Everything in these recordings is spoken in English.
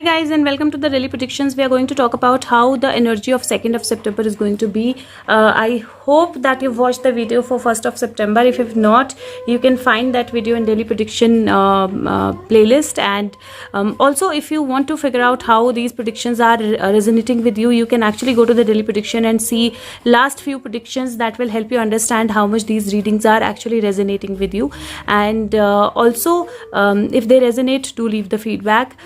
Hey guys, and welcome to the daily predictions. We are going to talk about how the energy of 2nd of September is going to be. I hope that you've watched the video for 1st of September. If you've not, you can find that video in daily prediction playlist. And also, if you want to figure out how these predictions are resonating with you, you can actually go to the daily prediction and see last few predictions. That will help you understand how much these readings are actually resonating with you. And also, if they resonate, do leave the feedback.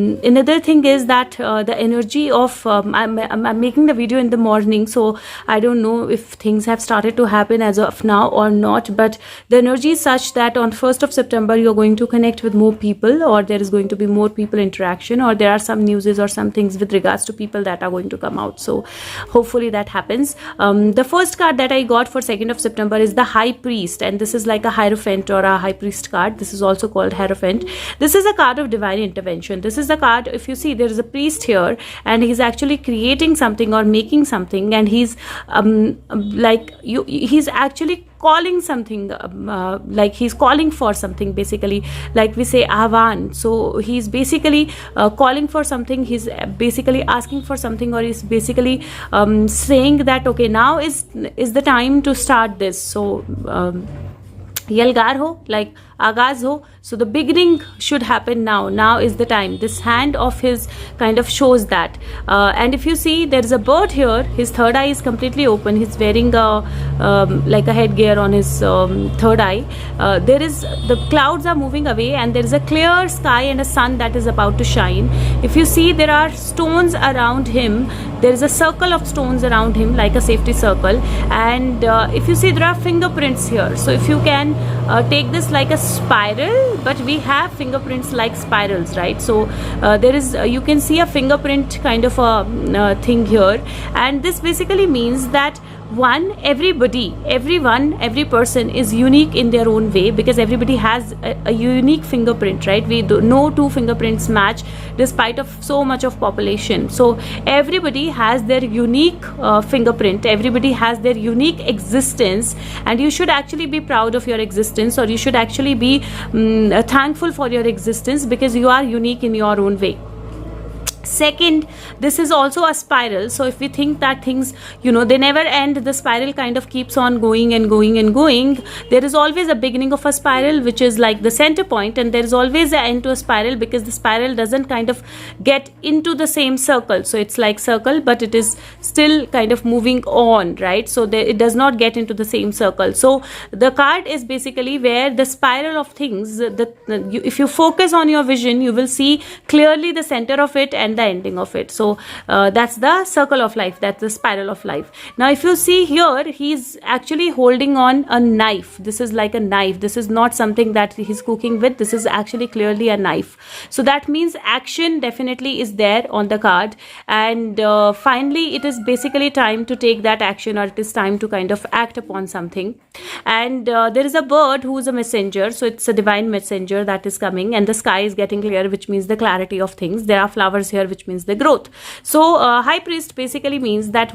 Another thing is that the energy of I'm making the video in the morning, so I don't know if things have started to happen as of now or not, but the energy is such that on 1st of September you're going to connect with more people, or there is going to be more people interaction, or there are some newses or some things with regards to people that are going to come out. So hopefully that happens. The first card that I got for 2nd of September is the High Priest, and this is like a Hierophant or a High Priest card. This is also called Hierophant. This is a card of divine intervention. This is the card, if you see, there is a priest here and he's actually creating something or making something, and he's he's actually calling something, like he's calling for something, basically, like we say ahvan. So he's basically calling for something, he's basically asking for something, or he's basically saying that okay, now is the time to start this. So Yalgar ho, like agaz ho, so the beginning should happen now. Now is the time. This hand of his kind of shows that. And if you see, there is a bird here. His third eye is completely open. He's wearing like a headgear on his third eye. The clouds are moving away, and there is a clear sky and a sun that is about to shine. If you see, there are stones around him. There is a circle of stones around him, like a safety circle. And if you see, there are fingerprints here. So if you can take this like a spiral, but we have fingerprints like spirals, right? So there is you can see a fingerprint kind of a thing here, and this basically means that every person is unique in their own way, because everybody has a unique fingerprint, right? No two fingerprints match despite of so much of population. So everybody has their unique fingerprint, everybody has their unique existence, and you should actually be proud of your existence, or you should actually be thankful for your existence, because you are unique in your own way. Second, this is also a spiral. So if we think that things, they never end, the spiral kind of keeps on going and going and going. There is always a beginning of a spiral, which is like the center point, and there is always an end to a spiral, because the spiral doesn't kind of get into the same circle. So it's like circle, but it is still kind of moving on, right? So it does not get into the same circle. So the card is basically where the spiral of things, if you focus on your vision, you will see clearly the center of it and the ending of it. So that's the circle of life, that's the spiral of life. Now if you see here, he's actually holding on a knife. This is like a knife. This is not something that he's cooking with. This is actually clearly a knife. So that means action definitely is there on the card, and finally it is basically time to take that action, or it is time to kind of act upon something. And there is a bird who is a messenger, so it's a divine messenger that is coming, and the sky is getting clear, which means the clarity of things. There are flowers here, which means the growth. So High Priest basically means that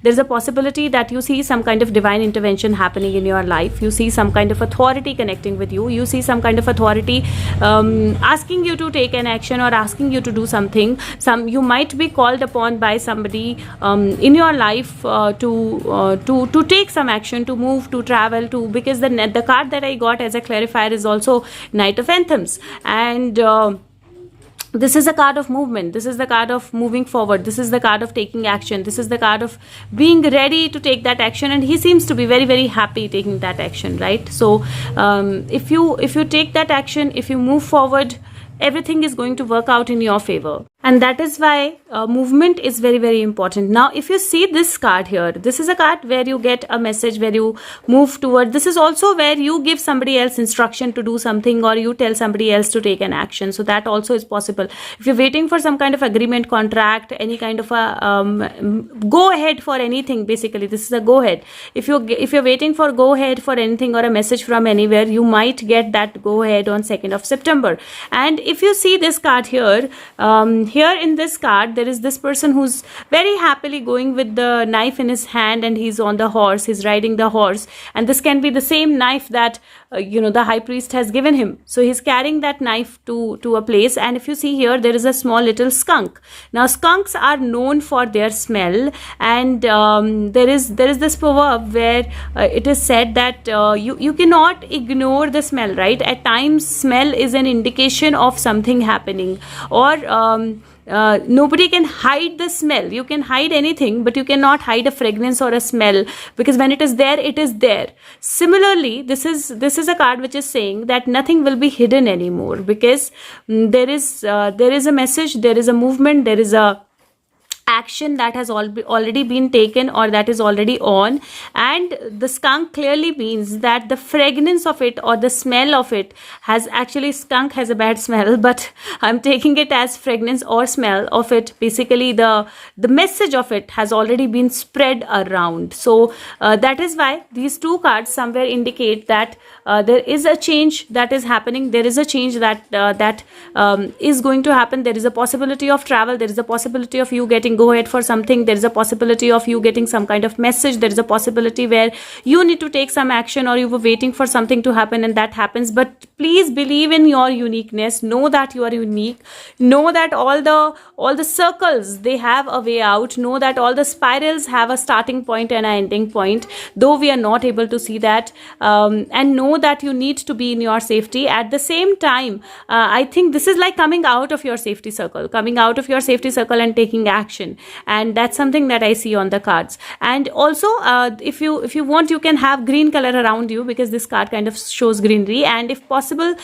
there's a possibility that you see some kind of divine intervention happening in your life. You see some kind of authority connecting with you. You see some kind of authority asking you to take an action, or asking you to do something. You might be called upon by somebody in your life to take some action, to move, to travel, because the card that I got as a clarifier is also Knight of Anthems, and this is a card of movement. This is the card of moving forward. This is the card of taking action. This is the card of being ready to take that action, and he seems to be very, very happy taking that action, right? So if you take that action, if you move forward, everything is going to work out in your favor. And that is why movement is very, very important. Now, if you see this card here, this is a card where you get a message, where you move toward. This is also where you give somebody else instruction to do something, or you tell somebody else to take an action. So that also is possible. If you're waiting for some kind of agreement, contract, any kind of a go ahead for anything, basically, this is a go ahead. If you're waiting for go ahead for anything, or a message from anywhere, you might get that go ahead on 2nd of September. And if you see this card here, here in this card, there is this person who's very happily going with the knife in his hand, and he's on the horse, he's riding the horse, and this can be the same knife that the high priest has given him. So he's carrying that knife to a place, and if you see here, there is a small little skunk. Now skunks are known for their smell, and there is this proverb where it is said that you cannot ignore the smell, right? At times smell is an indication of something happening, or nobody can hide the smell. You can hide anything, but you cannot hide a fragrance or a smell, because when it is there, it is there. Similarly, this is a card which is saying that nothing will be hidden anymore, because there is a message, there is a movement, there is a action that has already been taken, or that is already on, and the skunk clearly means that the fragrance of it or the smell of it has actually, skunk has a bad smell, but I'm taking it as fragrance or smell of it. Basically the message of it has already been spread around. So that is why these two cards somewhere indicate that there is a change that is happening, there is a change that is going to happen, there is a possibility of travel, there is a possibility of you getting go ahead for something, there is a possibility of you getting some kind of message, there is a possibility where you need to take some action, or you were waiting for something to happen and that happens. But please believe in your uniqueness, know that you are unique, know that all the circles, they have a way out, know that all the spirals have a starting point and an ending point, though we are not able to see that, and know that you need to be in your safety. At the same time, I think this is like coming out of your safety circle and taking action, and that's something that I see on the cards. And also if you want, you can have green color around you, because this card kind of shows greenery, and if possible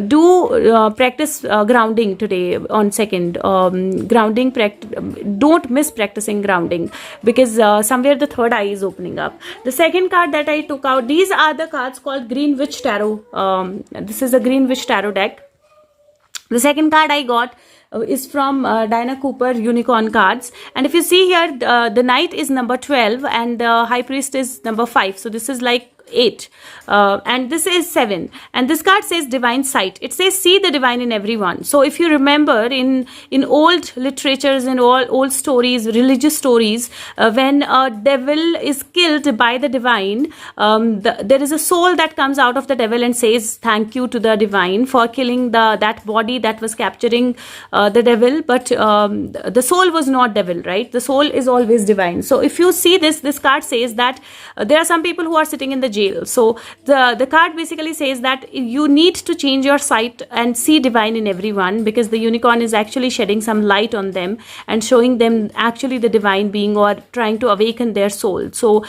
do practice grounding today on second. Grounding, don't miss practicing grounding, because somewhere the third eye is opening up. The second card that I took out, these are the cards called Green Witch Tarot. This is a Green Witch Tarot deck. The second card I got is from Diana Cooper Unicorn Cards, and if you see here, the Knight is number 12 and the High Priest is number 5, so this is like 8, and this is 7, and this card says Divine Sight. It says see the divine in everyone. So if you remember in old literatures and old stories, religious stories, when a devil is killed by the divine, there is a soul that comes out of the devil and says thank you to the divine for killing that body that was capturing the devil, but the soul was not devil, right? The soul is always divine. So if you see this card says that there are some people who are sitting in the jail. So the card basically says that you need to change your sight and see divine in everyone, because the unicorn is actually shedding some light on them and showing them actually the divine being, or trying to awaken their soul. So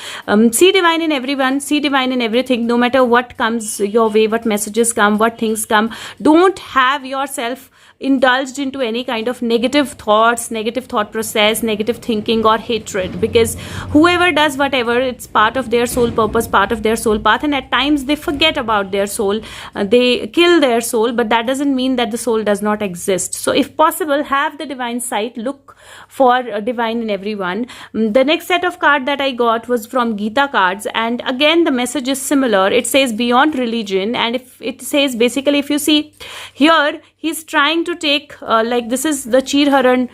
see divine in everyone, see divine in everything, no matter what comes your way, what messages come, what things come. Don't have yourself indulged into any kind of negative thoughts, negative thought process, negative thinking or hatred, because whoever does whatever, it's part of their soul purpose, part of their soul path, and at times they forget about their soul, they kill their soul, but that doesn't mean that the soul does not exist. So if possible, have the divine sight, look for divine in everyone. The next set of card that I got was from Gita Cards, and again the message is similar. It says beyond religion, and if it says basically, if you see here, he's trying to take like this is the Chirharan,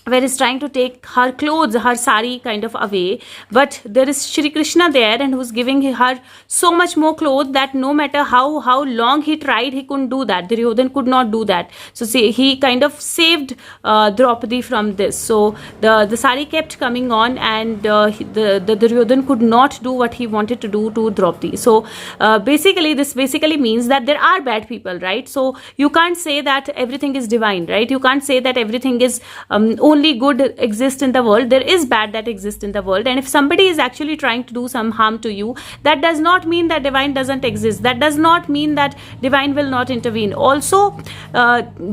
where he's trying to take her clothes, her sari kind of away, but there is Shri Krishna there, and who's giving her so much more clothes that no matter how long he tried, he couldn't do that. Duryodhan could not do that. So see, he kind of saved Draupadi from this. So the sari kept coming on, and the Duryodhan could not do what he wanted to do to Draupadi. So basically this basically means that there are bad people, right? So you can't say that everything is divine, right? You can't say that everything is only good exists in the world. There is bad that exists in the world, and if somebody is actually trying to do some harm to you, that does not mean that divine doesn't exist. That does not mean that divine will not intervene. Also,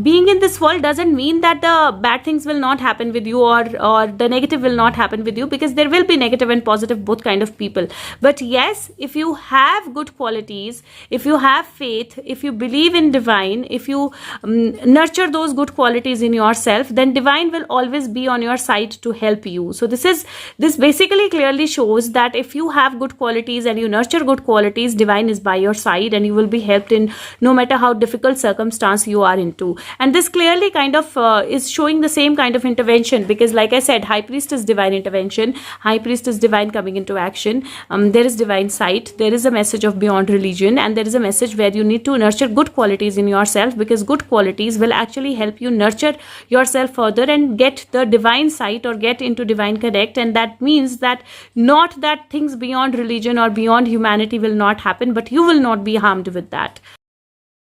being in this world doesn't mean that the bad things will not happen with you, or the negative will not happen with you, because there will be negative and positive both kind of people. But yes, if you have good qualities, if you have faith, if you believe in divine, if you nurture those good qualities in yourself, then divine will always always be on your side to help you. So this basically clearly shows that if you have good qualities and you nurture good qualities, divine is by your side and you will be helped in no matter how difficult circumstance you are into. And this clearly kind of is showing the same kind of intervention, because like I said, high priest is divine intervention, high priest is divine coming into action. There is divine sight, there is a message of beyond religion, and there is a message where you need to nurture good qualities in yourself, because good qualities will actually help you nurture yourself further and get the divine sight or get into divine connect. And that means that not that things beyond religion or beyond humanity will not happen, but you will not be harmed with that.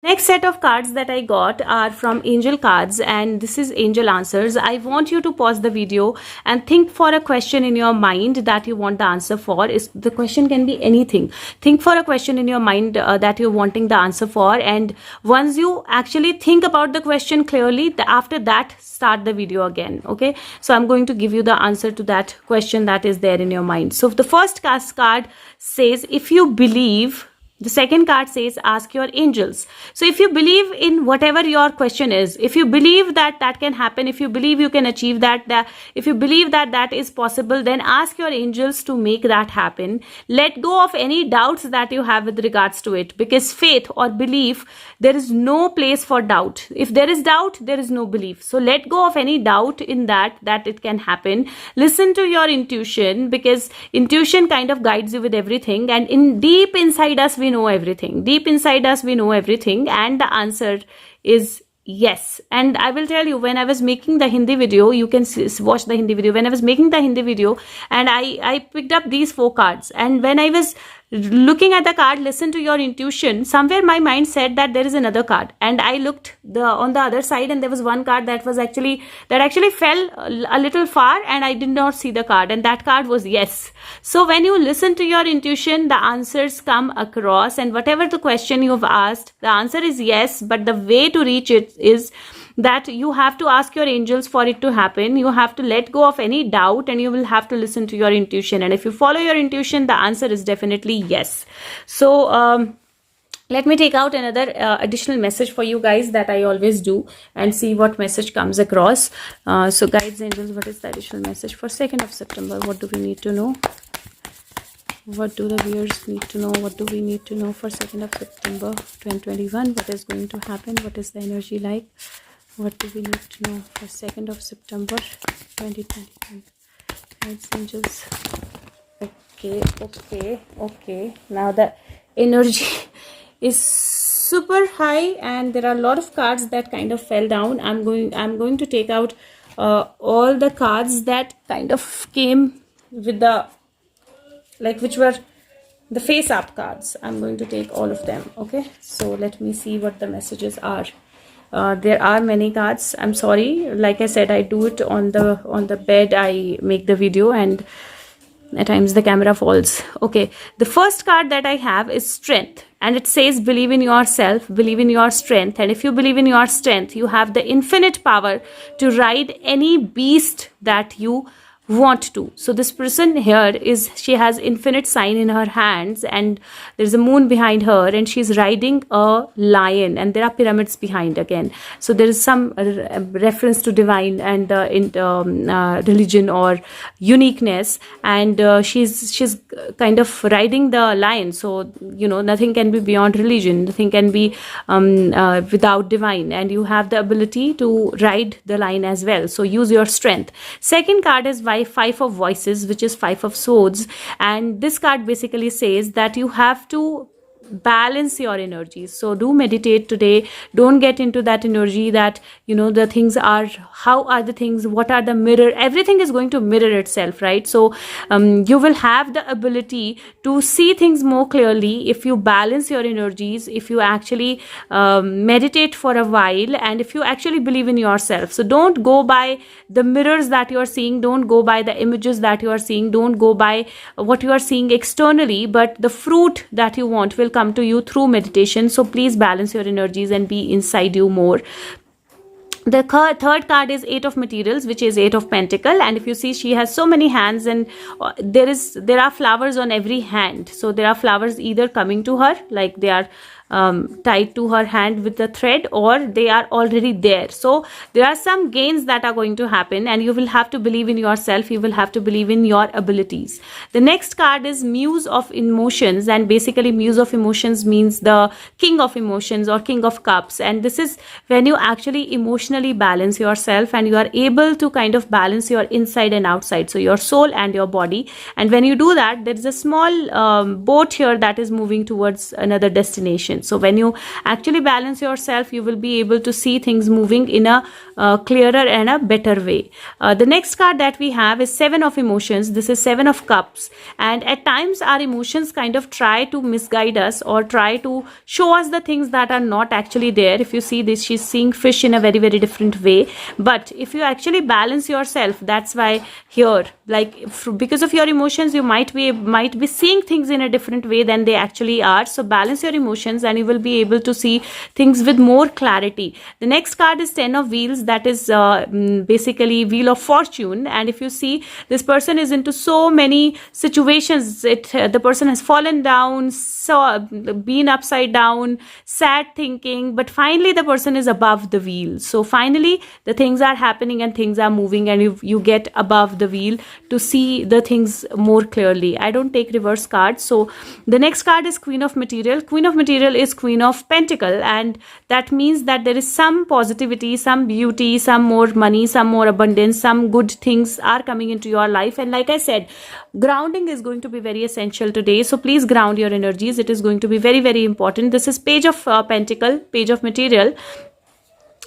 Next set of cards that I got are from Angel Cards, and this is Angel Answers. I want you to pause the video and think for a question in your mind that you want the answer for. The question can be anything. Think for a question in your mind that you're wanting the answer for, and once you actually think about the question clearly, after that start the video again. Okay, so I'm going to give you the answer to that question that is there in your mind. So the first card says, if you believe. The second card says, ask your angels. So if you believe in whatever your question is, if you believe that that can happen, if you believe you can achieve that if you believe that that is possible, then ask your angels to make that happen. Let go of any doubts that you have with regards to it, because faith or belief, there is no place for doubt. If there is doubt, there is no belief. So let go of any doubt in that it can happen. Listen to your intuition, because intuition kind of guides you with everything, and deep inside us we know everything. Deep inside us we know everything, and the answer is yes. And I will tell you, when I was making the Hindi video, you can watch the Hindi video. When I was making the Hindi video, and I picked up these 4 cards, and when I was looking at the card, listen to your intuition, somewhere my mind said that there is another card, and I looked on the other side, and there was one card that actually fell a little far, and I did not see the card, and that card was yes. So when you listen to your intuition, the answers come across, and whatever the question you've asked, the answer is yes. But the way to reach it is that you have to ask your angels for it to happen. You have to let go of any doubt, and you will have to listen to your intuition. And if you follow your intuition, the answer is definitely yes. So let me take out another additional message for you guys that I always do, and see what message comes across. So guides, angels, what is the additional message for 2nd of September? What do we need to know? What do the viewers need to know? What do we need to know for 2nd of September 2021? What is going to happen? What is the energy like? What do we need to know for 2nd of September 2021? Guides, angels. Okay. Now the energy is super high, and there are a lot of cards that kind of fell down. I'm going to take out all the cards that kind of came with the, like, which were the face up cards. I'm going to take all of them. Okay, so let me see what the messages are. There are many cards. I'm sorry, like I said, I do it on the bed. I make the video, and at times the camera falls. Okay, the first card that I have is strength, and it says, believe in yourself, believe in your strength. And if you believe in your strength, you have the infinite power to ride any beast that you want to. So this person here she has infinite sign in her hands, and there's a moon behind her, and she's riding a lion, and there are pyramids behind again. So there is some reference to divine and religion or uniqueness, and she's kind of riding the lion. So nothing can be beyond religion, nothing can be without divine, and you have the ability to ride the lion as well. So use your strength. Second card is 5 of voices, which is 5 of swords, and this card basically says that you have to balance your energies. So do meditate today. Don't get into that energy that the things are, how are the things, what are the mirror, everything is going to mirror itself, right? So you will have the ability to see things more clearly if you balance your energies, if you actually meditate for a while, and if you actually believe in yourself. So don't go by the mirrors that you are seeing, don't go by the images that you are seeing, don't go by what you are seeing externally, but the fruit that you want will come to you through meditation. So please balance your energies and be inside you more. The third card is 8 of materials, which is 8 of pentacle, and if you see, she has so many hands, and there are flowers on every hand. So there are flowers either coming to her, like they are tied to her hand with a thread, or they are already there. So there are some gains that are going to happen, and you will have to believe in yourself. You will have to believe in your abilities. The next card is Muse of Emotions, and basically Muse of Emotions means the king of emotions or king of cups, and this is when you actually emotionally balance yourself and you are able to kind of balance your inside and outside, so your soul and your body. And when you do that, there is a small boat here that is moving towards another destination. So when you actually balance yourself, you will be able to see things moving in a clearer and a better way. The next card that we have is Seven of Emotions. This is Seven of Cups, and at times our emotions kind of try to misguide us or try to show us the things that are not actually there. If you see this, she's seeing fish in a very, very different way. But if you actually balance yourself, that's why here, like because of your emotions, you might be seeing things in a different way than they actually are. So balance your emotions and you will be able to see things with more clarity. The next card is Ten of Wheels. That is basically Wheel of Fortune. And if you see, this person is into so many situations. The person has fallen down, so been upside down, sad thinking, but finally the person is above the wheel. So finally the things are happening and things are moving, and you get above the wheel to see the things more clearly. I don't take reverse cards. So the next card is Queen of Material. Queen of Material is Queen of Pentacle, and that means that there is some positivity, some beauty, some more money, some more abundance, some good things are coming into your life. And like I said, grounding is going to be very essential today. So please ground your energies. It is going to be very, very important. This is Page of Pentacle, Page of Material.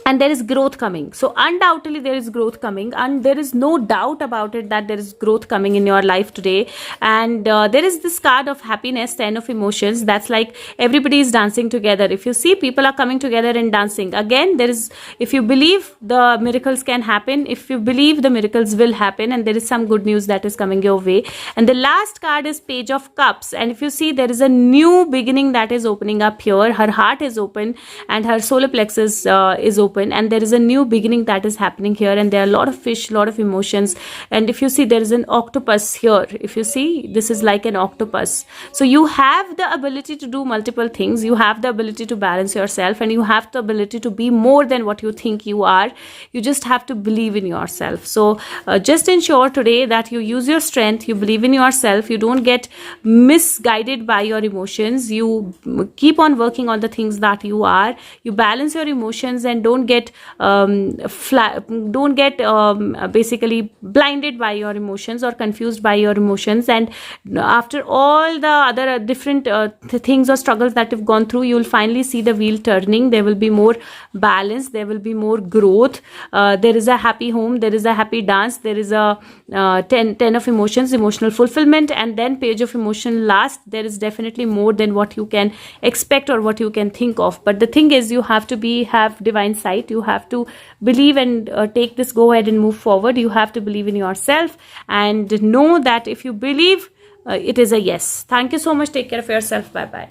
And there is growth coming. So undoubtedly there is growth coming, and there is no doubt about it that there is growth coming in your life today. And there is this card of happiness, Ten of Emotions. That's like everybody is dancing together. If you see, people are coming together and dancing. Again, there is, if you believe the miracles can happen, if you believe the miracles will happen, and there is some good news that is coming your way. And the last card is Page of Cups. And if you see, there is a new beginning that is opening up here. Her heart is open and her solar plexus is open, and there is a new beginning that is happening here. And there are a lot of fish, a lot of emotions. And if you see, there is an octopus here. If you see, this is like an octopus. So you have the ability to do multiple things. You have the ability to balance yourself, and you have the ability to be more than what you think you are. You just have to believe in yourself. So just ensure today that you use your strength, you believe in yourself, you don't get misguided by your emotions, you keep on working on the things that you are, you balance your emotions, and don't get basically blinded by your emotions or confused by your emotions. And after all the other different things or struggles that you've gone through, you will finally see the wheel turning. There will be more balance, there will be more growth, there is a happy home, there is a happy dance, there is a 10 of Emotions, emotional fulfillment, and then Page of Emotion last. There is definitely more than what you can expect or what you can think of. But the thing is, you have to have divine sight. You have to believe and take this, go ahead and move forward. You have to believe in yourself and know that if you believe, it is a yes. Thank you so much. Take care of yourself. Bye bye.